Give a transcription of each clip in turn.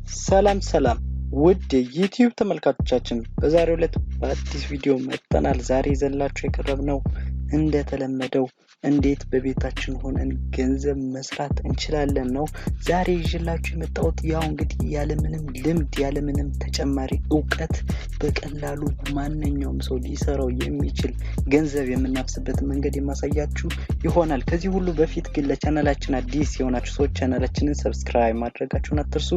ሰላም ውድ ዩቲዩብ ተመልካቾቻችን በዛሬው ዕለት በአዲስ ቪዲዮ መጥተናል። ዛሬ ይዘንላችሁ የቀረብነው እንደተለመደው እንዴት በቤታችን ሆነን ገንዘብ መስራት እንችላለን ነው። ዛሬ ይዤላችሁ የመጣሁት ያው እንግዲህ ያለምንም ልምድ ያለምንም ተጨማሪ ዕውቀት በቀላሉ ማንኛውም ሰው ሊሰራው የሚችል ገንዘብ የምናፍስበት መንገድ የማሳያችሁ ይሆናል። ከዚህ ሁሉ በፊት ግን ለቻናላችን አዲስ የሆናችሁ ሰዎች ቻናላችንን ሰብስክራይብ ማድረጋችሁን አትርሱ።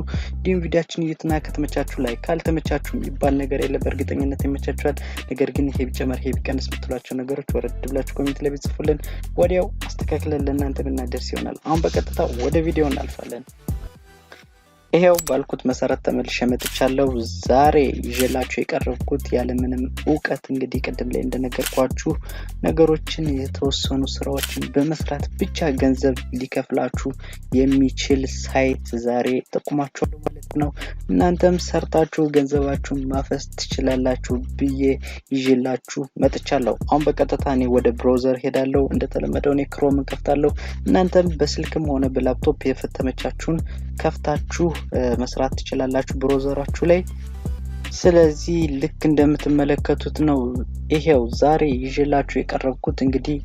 ዲን ቪዲዮአችን ይተና ከተመቻችሁ ላይክ ካልተመቻችሁ የሚባል ነገር የለም። በእርግጠኝነት ይመቻችኋል። ነገር ግን ይሄ ቢጨመር ይሄ ቢቀንስ የምትሏቸው ነገሮች ወረድ ብላችሁ ኮሜንት ላይ ጽፉልን። ወዲያው አስተካክለን ለእናንተ ብናደርስ ይሆናል። አሁን በቀጥታ ወደ ቪዲዮ እናልፋለን። ይሄው ባልኩት መሰረት ተመልሼ መጥቻለሁ። ዛሬ ይዤላችሁ የቀረብኩት ያለምንም ዕውቀት እንግዲህ ቀደም ላይ እንደነገርኳችሁ ነገሮችን የተወሰኑ ስራዎችን በመስራት ብቻ ገንዘብ ሊከፍላችሁ የሚችል ሳይት ዛሬ ተጠቅማችኋለሁ ማለት ነው። እናንተም ሰርታችሁ ገንዘባችሁን ማፈስ ትችላላችሁ ብዬ ይዤላችሁ መጥቻለሁ። አሁን በቀጥታ እኔ ወደ ብራውዘር ሄዳለሁ። እንደተለመደው እኔ ክሮም ከፍታለሁ። እናንተም በስልክም ሆነ በላፕቶፕ የፈተመቻችሁን ከፍታችሁ መስራት ትችላላችሁ ብራውዘራችሁ ላይ። ስለዚህ ልክ እንደምትመለከቱት ነው። ይሄው ዛሬ ይዤላችሁ የቀረብኩት እንግዲህ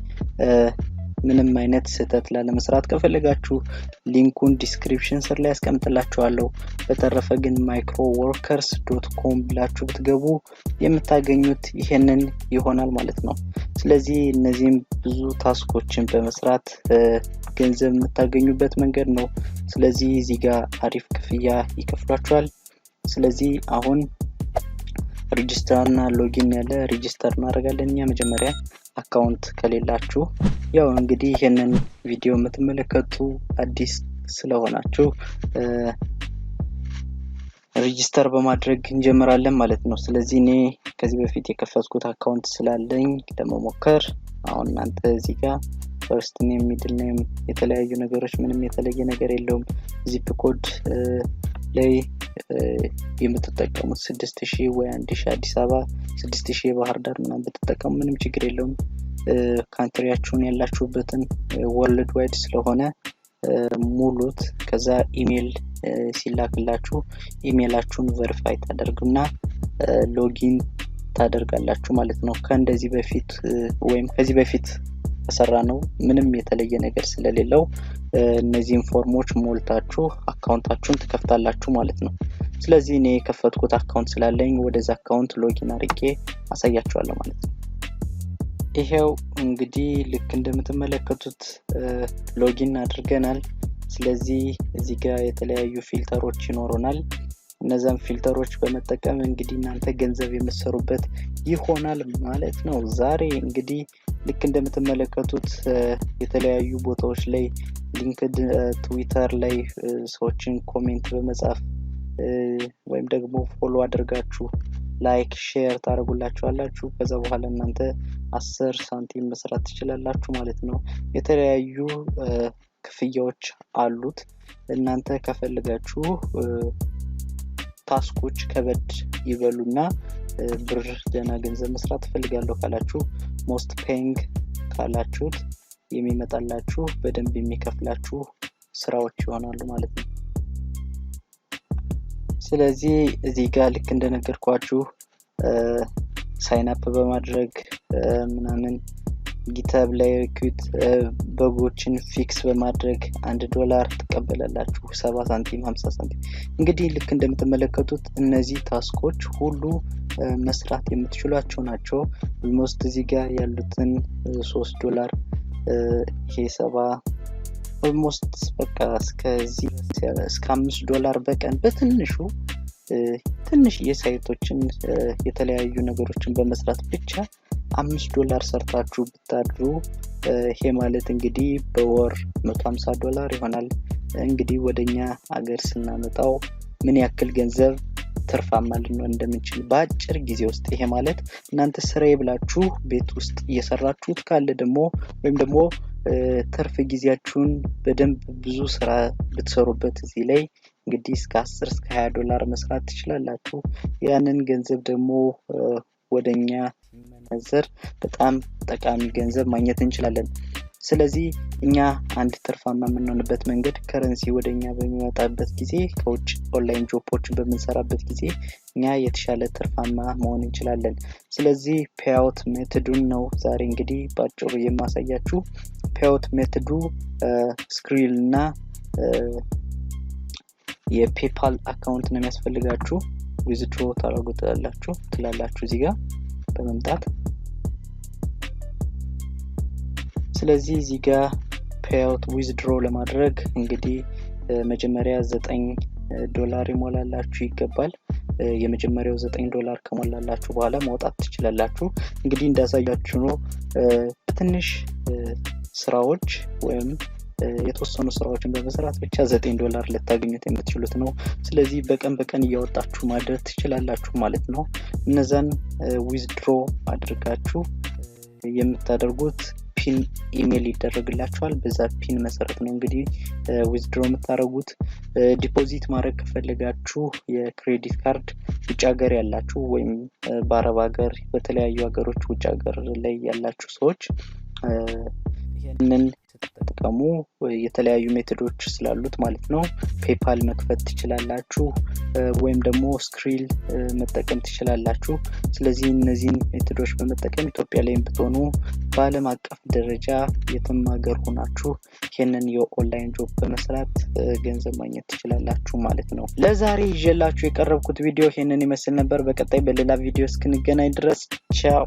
ምንም አይነት ስህተት ላለመስራት ከፈለጋችሁ ሊንኩን ዲስክሪፕሽን ስር ላይ አስቀምጥላችኋለሁ። በተረፈ ግን microworkers.com ብላችሁ ብትገቡ የምታገኙት ይሄንን ይሆናል ማለት ነው። ስለዚህ እነዚህም ብዙ ታስኮችን በመስራት ገንዘብ የምታገኙበት መንገድ ነው። ስለዚህ እዚህ ጋር አሪፍ ክፍያ ይከፍላችኋል። ስለዚህ አሁን ሬጂስተር እና ሎጊን ያለ ሬጂስተር እናደርጋለን። እኛ መጀመሪያ አካውንት ከሌላችሁ ያው እንግዲህ ይሄንን ቪዲዮ የምትመለከቱ አዲስ ስለሆናችሁ ሬጂስተር በማድረግ እንጀምራለን ማለት ነው። ስለዚህ እኔ ከዚህ በፊት የከፈትኩት አካውንት ስላለኝ ለመሞከር አሁን እናንተ እዚህ ጋር ፈርስት ኔም ሚድል ኔም የተለያዩ ነገሮች ምንም የተለየ ነገር የለውም። ዚፕ ኮድ ላይ የምትጠቀሙት 6000 ወይ 1000 አዲስ አበባ 6000 ባህር ዳር ምናምን ብትጠቀሙ ምንም ችግር የለውም። ካንትሪያችሁን ያላችሁበትን ወርልድ ዋይድ ስለሆነ ሙሉት። ከዛ ኢሜል ሲላክላችሁ ኢሜላችሁን ቬሪፋይ ታደርጉና ሎጊን ታደርጋላችሁ ማለት ነው። ከእንደዚህ በፊት ወይም ከዚህ በፊት ተሰራነው ምንም የተለየ ነገር ስለሌለው እነዚህን ፎርሞች ሞልታችሁ አካውንታችሁን ትከፍታላችሁ ማለት ነው። ስለዚህ እኔ የከፈትኩት አካውንት ስላለኝ ወደዛ አካውንት ሎጊን አድርጌ አሳያችኋለሁ ማለት ነው። ይሄው እንግዲህ ልክ እንደምትመለከቱት ሎጊን አድርገናል። ስለዚህ እዚህ ጋር የተለያዩ ፊልተሮች ይኖሩናል። እነዛን ፊልተሮች በመጠቀም እንግዲህ እናንተ ገንዘብ የምትሰሩበት ይሆናል ማለት ነው። ዛሬ እንግዲህ ልክ እንደምትመለከቱት የተለያዩ ቦታዎች ላይ ሊንክድ፣ ትዊተር ላይ ሰዎችን ኮሜንት በመጻፍ ወይም ደግሞ ፎሎ አድርጋችሁ ላይክ ሼር ታደርጉላችኋላችሁ። ከዛ በኋላ እናንተ 10 ሳንቲም መስራት ትችላላችሁ ማለት ነው። የተለያዩ ክፍያዎች አሉት። እናንተ ከፈልጋችሁ ታስኮች ከበድ ይበሉና ብር ደና ገንዘብ መስራት ፈልጋለሁ ካላችሁ ሞስት ፔይንግ ካላችሁት የሚመጣላችሁ በደንብ የሚከፍላችሁ ስራዎች ይሆናሉ ማለት ነው። ስለዚህ እዚህ ጋር ልክ እንደነገርኳችሁ ሳይን አፕ በማድረግ ምናምን ጊታብ ላይ ሪኩት በጎችን ፊክስ በማድረግ $1 ተቀበላላችሁ 7 ሳንቲም 50 ሳንቲም። እንግዲህ ልክ እንደምትመለከቱት እነዚህ ታስኮች ሁሉ መስራት የምትችሏቸው ናቸው። ኦልሞስት እዚህ ጋር ያሉትን $3 ይሄ 7 ኦልሞስት በቃ እስከዚህ እስከ $5 በቀን በትንሹ ትንሽ የሳይቶችን የተለያዩ ነገሮችን በመስራት ብቻ $5 ሰርታችሁ ብታድሩ ይሄ ማለት እንግዲህ በወር $150 ይሆናል። እንግዲህ ወደኛ ሀገር ስናመጣው ምን ያክል ገንዘብ ትርፋማ ልንሆን እንደምንችል በአጭር ጊዜ ውስጥ። ይሄ ማለት እናንተ ስራዬ ብላችሁ ቤት ውስጥ እየሰራችሁት ካለ ደግሞ ወይም ደግሞ ትርፍ ጊዜያችሁን በደንብ ብዙ ስራ ብትሰሩበት እዚህ ላይ እንግዲህ እስከ $10 እስከ $20 መስራት ትችላላችሁ። ያንን ገንዘብ ደግሞ ወደኛ መነዘር በጣም ጠቃሚ ገንዘብ ማግኘት እንችላለን። ስለዚህ እኛ አንድ ትርፋማ የምንሆንበት መንገድ ከረንሲ ወደኛ በሚመጣበት ጊዜ ከውጭ ኦንላይን ጆቦችን በመንሰራበት ጊዜ እኛ የተሻለ ትርፋማ መሆን እንችላለን ስለዚህ ፔይአውት ሜቶዱን ነው ዛሬ እንግዲህ ባጭሩ የማሳያችሁ ፔይአውት ሜቶዱ ስክሪል እና የፔፓል አካውንት ነው የሚያስፈልጋችሁ ዊዝድሮ ትላላችሁ እዚህ ጋር በመምጣት ስለዚህ እዚህ ጋር ፔይአውት ዊዝድሮ ለማድረግ እንግዲህ መጀመሪያ $9 ይሞላላችሁ ይገባል የመጀመሪያው $9 ከሞላላችሁ በኋላ ማውጣት ትችላላችሁ እንግዲህ እንዳሳያችሁ ነው በትንሽ ስራዎች ወይም የተወሰኑ ስራዎችን በመስራት ብቻ $9 ልታገኙት የምትችሉት ነው ስለዚህ በቀን እያወጣችሁ ማድረግ ትችላላችሁ ማለት ነው እነዛን ዊዝድሮ አድርጋችሁ የምታደርጉት ፒን ኢሜል ይደረግላችኋል በዛ ፒን መሰረት ነው እንግዲህ ዊዝድሮ የምታደርጉት ዲፖዚት ማድረግ ከፈለጋችሁ የክሬዲት ካርድ ውጭ ሀገር ያላችሁ ወይም በአረብ ሀገር በተለያዩ ሀገሮች ውጭ ሀገር ላይ ያላችሁ ሰዎች ይሄንን ተጠቀሙ የተለያዩ ሜቶዶች ስላሉት ማለት ነው ፔፓል መክፈት ትችላላችሁ ወይም ደግሞ ስክሪል መጠቀም ትችላላችሁ ስለዚህ እነዚህን ሜቶዶች በመጠቀም ኢትዮጵያ ላይ ብትሆኑ በአለም አቀፍ ደረጃ የትም ሀገር ሆናችሁ ይሄንን የኦንላይን ጆብ በመስራት ገንዘብ ማግኘት ትችላላችሁ ማለት ነው ለዛሬ ይዤላችሁ የቀረብኩት ቪዲዮ ይሄንን ይመስል ነበር በቀጣይ በሌላ ቪዲዮ እስክንገናኝ ድረስ ቻው